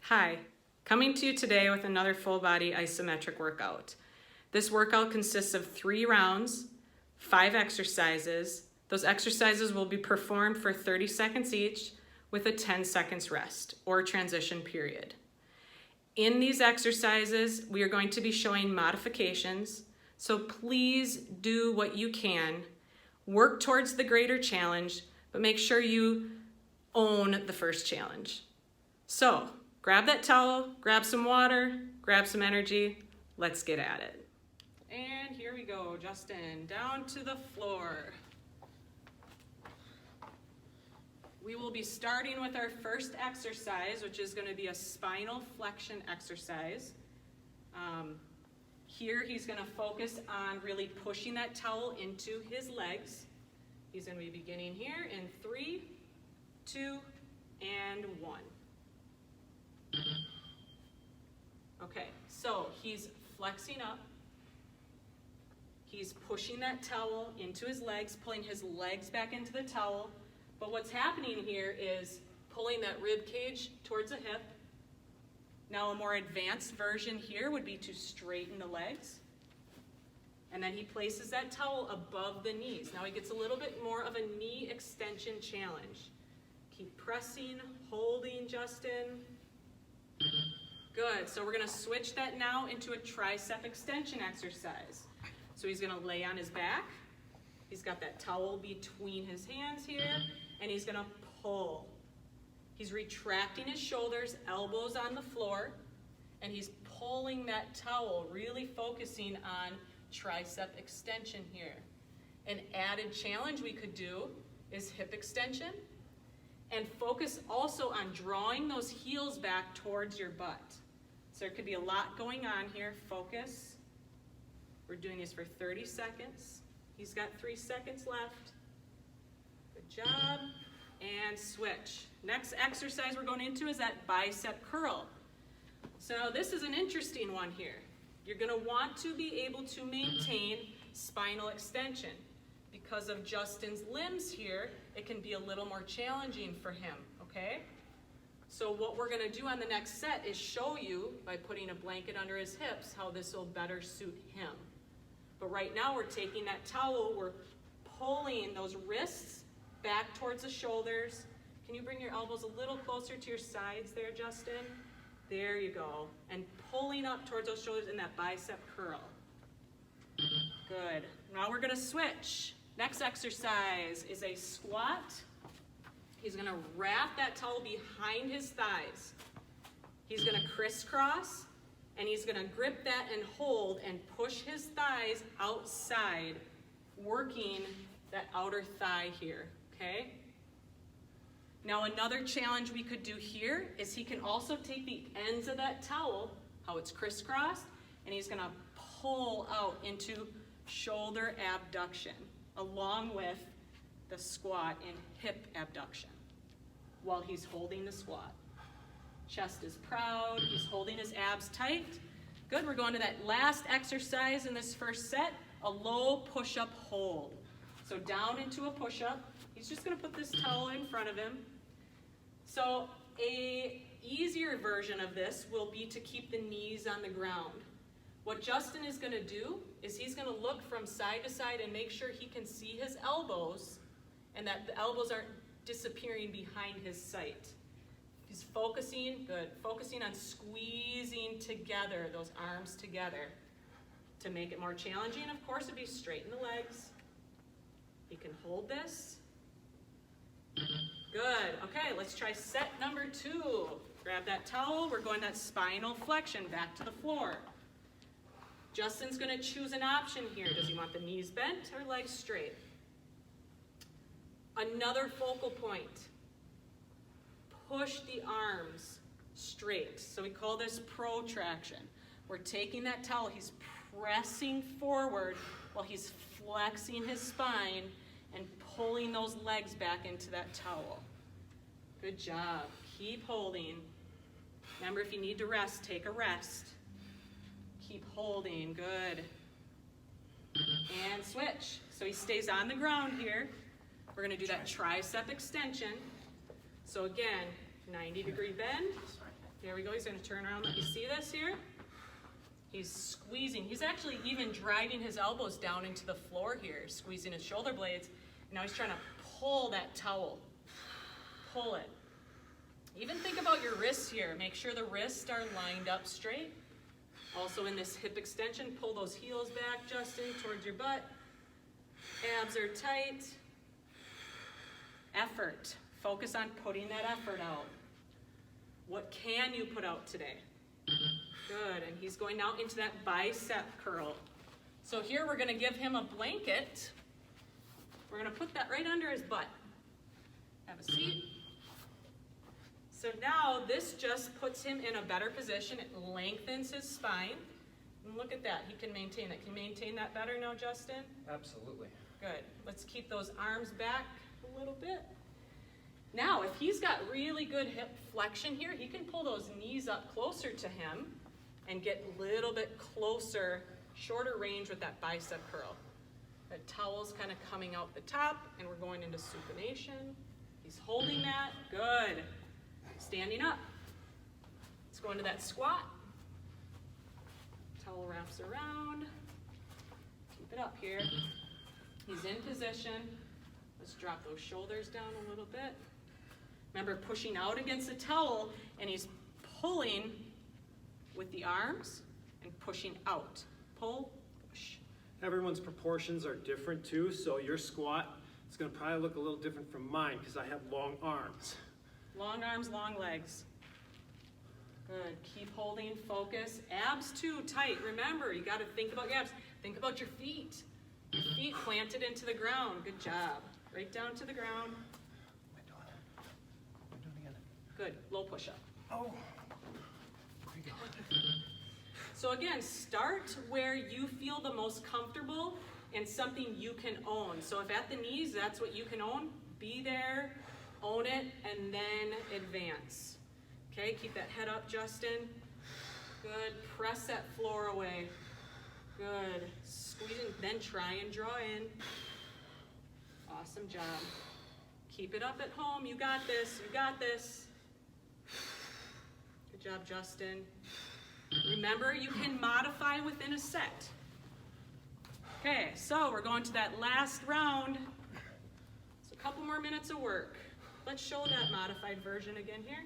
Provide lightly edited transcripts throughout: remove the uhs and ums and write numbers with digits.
Hi, coming to you today with another full body isometric workout. This workout consists of 3 rounds, 5 exercises. Those exercises will be performed for 30 seconds each with a 10 seconds rest or transition period. In these exercises, we are going to be showing modifications, so please do what you can. Work towards the greater challenge, but make sure you own the first challenge. So, grab that towel, grab some water, grab some energy. Let's get at it. And here we go, Justin, down to the floor. We will be starting with our first exercise, which is going to be a spinal flexion exercise. Here he's going to focus on really pushing that towel into his legs. He's going to be beginning here in 3, 2, and 1. Okay, so he's flexing up. He's pushing that towel into his legs, pulling his legs back into the towel. But what's happening here is pulling that rib cage towards the hip. Now a more advanced version here would be to straighten the legs. And then he places that towel above the knees. Now he gets a little bit more of a knee extension challenge. Keep pressing, holding, Justin. Good, so we're gonna switch that now into a tricep extension exercise. So he's gonna lay on his back. He's got that towel between his hands here, and he's gonna pull. He's retracting his shoulders, elbows on the floor, and he's pulling that towel, really focusing on tricep extension here. An added challenge we could do is hip extension, and focus also on drawing those heels back towards your butt. So there could be a lot going on here. Focus. We're doing this for 30 seconds. He's got 3 seconds left. Good job. And switch. Next exercise we're going into is that bicep curl. So this is an interesting one here. You're going to want to be able to maintain spinal extension. Because of Justin's limbs here, it can be a little more challenging for him, okay? So what we're going to do on the next set is show you, by putting a blanket under his hips, how this will better suit him. But right now we're taking that towel, we're pulling those wrists back towards the shoulders. Can you bring your elbows a little closer to your sides there, Justin? There you go. And pulling up towards those shoulders in that bicep curl. Good. Now we're going to switch. Next exercise is a squat. He's going to wrap that towel behind his thighs. He's going to crisscross, and he's going to grip that and hold and push his thighs outside, working that outer thigh here, okay? Now another challenge we could do here is he can also take the ends of that towel, how it's crisscrossed, and he's going to pull out into shoulder abduction, along with the squat and hip abduction, while he's holding the squat. Chest is proud, he's holding his abs tight. Good, we're going to that last exercise in this first set, a low push-up hold. So down into a push-up. He's just gonna put this towel in front of him. So a easier version of this will be to keep the knees on the ground. What Justin is gonna do is he's gonna look from side to side and make sure he can see his elbows and that the elbows aren't disappearing behind his sight. He's focusing, good, focusing on squeezing together, those arms together. To make it more challenging, of course, it'd be straighten the legs. He can hold this. Good, okay, let's try set number 2. Grab that towel, we're going that spinal flexion back to the floor. Justin's gonna choose an option here. Does he want the knees bent or legs straight? Another focal point. Push the arms straight. So we call this protraction. We're taking that towel, he's pressing forward while he's flexing his spine and pulling those legs back into that towel. Good job. Keep holding. Remember, if you need to rest, take a rest. Keep holding. Good. And switch. So he stays on the ground here. We're going to do that tricep extension. So again, 90-degree bend. Here we we go. He's gonna turn around. Let me see this here. He's squeezing. He's actually even driving his elbows down into the floor here, squeezing his shoulder blades. Now he's trying to pull that towel. Pull it. Even think about your wrists here. Make sure the wrists are lined up straight. Also in this hip extension, pull those heels back, Justin, towards your butt. Abs are tight. Effort. Focus on putting that effort out. What can you put out today? Good, and he's going now into that bicep curl. So here we're gonna give him a blanket. We're gonna put that right under his butt. Have a seat. So now this just puts him in a better position. It lengthens his spine. And look at that, he can maintain that. Can you maintain that better now, Justin? Absolutely. Good, let's keep those arms back a little bit. Now, if he's got really good hip flexion here, he can pull those knees up closer to him and get a little bit closer, shorter range with that bicep curl. The towel's kind of coming out the top, and we're going into supination. He's holding that, good. Standing up. Let's go into that squat. Towel wraps around. Keep it up here. He's in position. Let's drop those shoulders down a little bit. Remember, pushing out against the towel, and he's pulling with the arms and pushing out. Pull, push. Everyone's proportions are different too, so your squat is going to probably look a little different from mine because I have long arms. Long arms, long legs. Good, keep holding, focus. Abs too, tight. Remember, you got to think about your abs. Think about your feet. Your feet planted into the ground. Good job. Right down to the ground. I'm doing it again. Good, low push-up. Oh. There you go. So again, start where you feel the most comfortable and something you can own. So if at the knees, that's what you can own, be there, own it, and then advance. Okay, keep that head up, Justin. Good, press that floor away. Good, squeezing, then try and draw in. Awesome job. Keep it up at home, you got this, you got this. Good job, Justin. Remember, you can modify within a set. Okay, so we're going to that last round. So a couple more minutes of work. Let's show that modified version again here.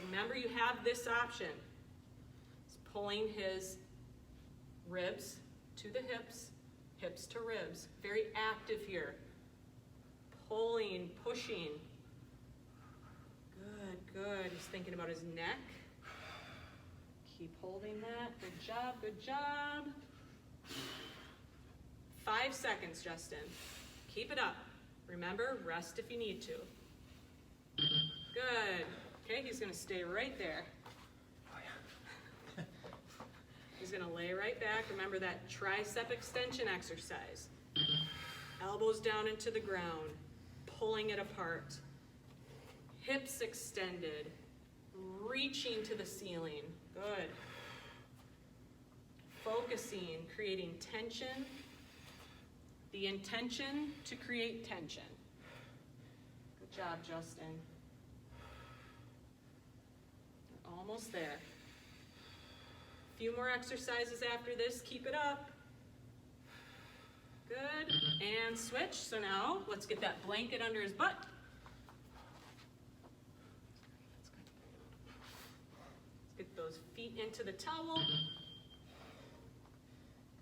Remember, you have this option. It's pulling his ribs to the hips, hips to ribs. Very active here. Pulling, pushing. Good, good. He's thinking about his neck. Keep holding that. Good job, good job. 5 seconds, Justin. Keep it up. Remember, rest if you need to. Good. Okay, he's going to stay right there. He's going to lay right back. Remember that tricep extension exercise. Elbows down into the ground, pulling it apart. Hips extended, reaching to the ceiling. Good. Focusing, creating tension. The intention to create tension. Good job, Justin. You're almost there. A few more exercises after this. Keep it up. Good. And switch. So now, let's get that blanket under his butt. Let's get those feet into the towel.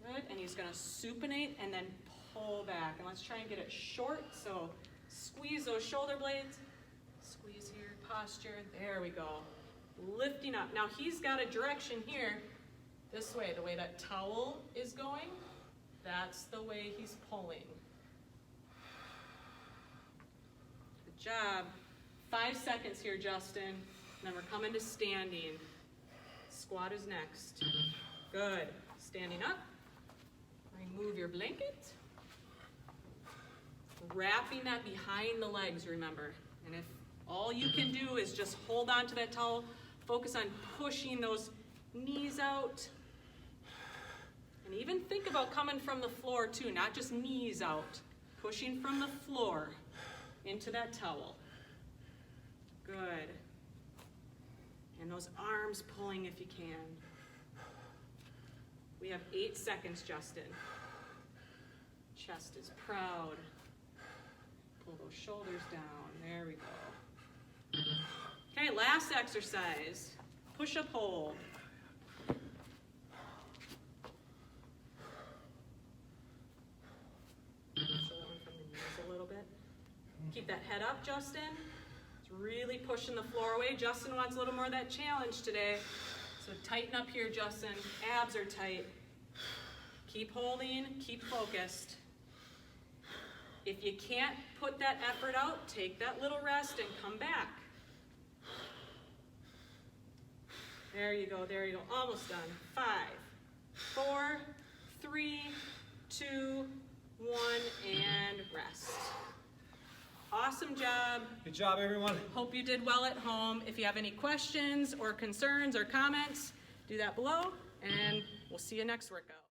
Good. And he's going to supinate and then pull back. And let's try and get it short. So squeeze those shoulder blades. Squeeze here, posture. There we go. Lifting up. Now he's got a direction here. This way, the way that towel is going, that's the way he's pulling. Good job. 5 seconds here, Justin. And then we're coming to standing. Squat is next. Good. Standing up. Remove your blanket. Wrapping that behind the legs, remember. And if all you can do is just hold on to that towel, focus on pushing those knees out. And even think about coming from the floor too, not just knees out. Pushing from the floor into that towel. Good. And those arms pulling if you can. We have 8 seconds, Justin. Chest is proud. Pull those shoulders down. There we go. Okay, last exercise. Push-up hold. Show that one from the knees a little bit. Keep that head up, Justin. It's really pushing the floor away. Justin wants a little more of that challenge today. So tighten up here, Justin. Abs are tight. Keep holding, keep focused. If you can't put that effort out, take that little rest and come back. There you go, there you go. Almost done. 5, 4, 3, 2, 1, and rest. Awesome job. Good job, everyone. Hope you did well at home. If you have any questions or concerns or comments, do that below, and we'll see you next workout.